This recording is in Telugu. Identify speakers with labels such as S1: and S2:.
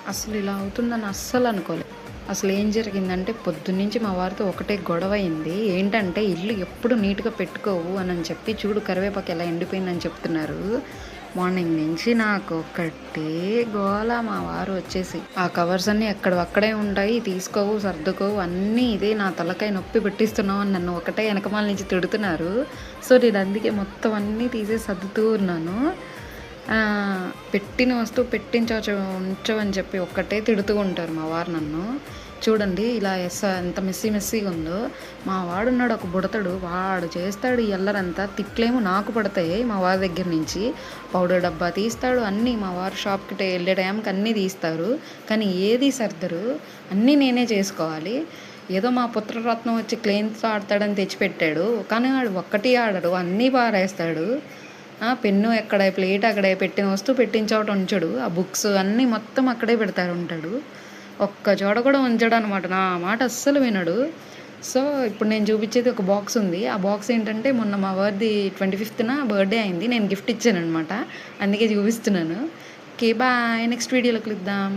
S1: అసలు ఇలా అవుతుందని అస్సలు అనుకోలే. అసలు ఏం జరిగిందంటే పొద్దున్నుంచి మా వారితో ఒకటే గొడవ అయింది. ఏంటంటే ఇల్లు ఎప్పుడు నీట్‌గా పెట్టుకోవు అని చెప్పి చూడు కరివేపాకు ఎలా ఎండిపోయిందని చెప్తున్నారు. మార్నింగ్ నుంచి నాకు ఒకటే గోల మా వారు వచ్చేసి. ఆ కవర్స్ అన్నీ ఎక్కడివక్కడే ఉంటాయి. తీసుకోవు, సర్దుకోవు అన్నీ ఇదే నా తలకాయ నొప్పి పెట్టిస్తున్నావు అని నన్ను ఒకటే వెనకమాల నుంచి తిడుతున్నారు. సో నేను అందుకే మొత్తం అన్నీ తీసేసి సర్దుతూ ఉన్నాను. పెట్టిన వస్తువు ఉంచవని చెప్పి ఒక్కటే తిడుతూ ఉంటారు మా వారు నన్ను. చూడండి ఇలా ఎంత మెస్సీగా ఉందో. మా వాడున్నాడు ఒక బుడతడు, వాడు చేస్తాడు ఈ అల్లరంతా. తిట్లేమో నాకు పడతాయి మా వారి దగ్గర నుంచి. పౌడర్ డబ్బా తీస్తాడు, అన్నీ మా వారు షాప్కి వెళ్ళే టైంకి అన్నీ తీస్తారు. కానీ ఏది సర్దరు, అన్నీ నేనే చేసుకోవాలి. ఏదో మా పుత్రరత్నం వచ్చి క్లెయిన్స్తో ఆడతాడని తెచ్చిపెట్టాడు, కానీ వాడు ఒక్కటి ఆడడు, అన్నీ పారేస్తాడు. పెన్ను ఎక్కడ, ప్లేట్ అక్కడే, పెట్టిన వస్తువు పెట్టిన చోట ఉంచడు. ఆ బుక్స్ అన్నీ మొత్తం అక్కడే ఉంటాడు. ఒక్క చోట కూడా ఉంచడు అనమాట. నా మాట అస్సలు వినడు. సో ఇప్పుడు నేను చూపించేది ఒక బాక్స్ ఉంది. ఆ బాక్స్ ఏంటంటే మొన్న మా వారిది 25th బర్త్డే అయింది. నేను గిఫ్ట్ ఇచ్చాను అనమాట, అందుకే చూపిస్తున్నాను. ఓకే బాయ్, నెక్స్ట్ వీడియోలో కలుద్దాం.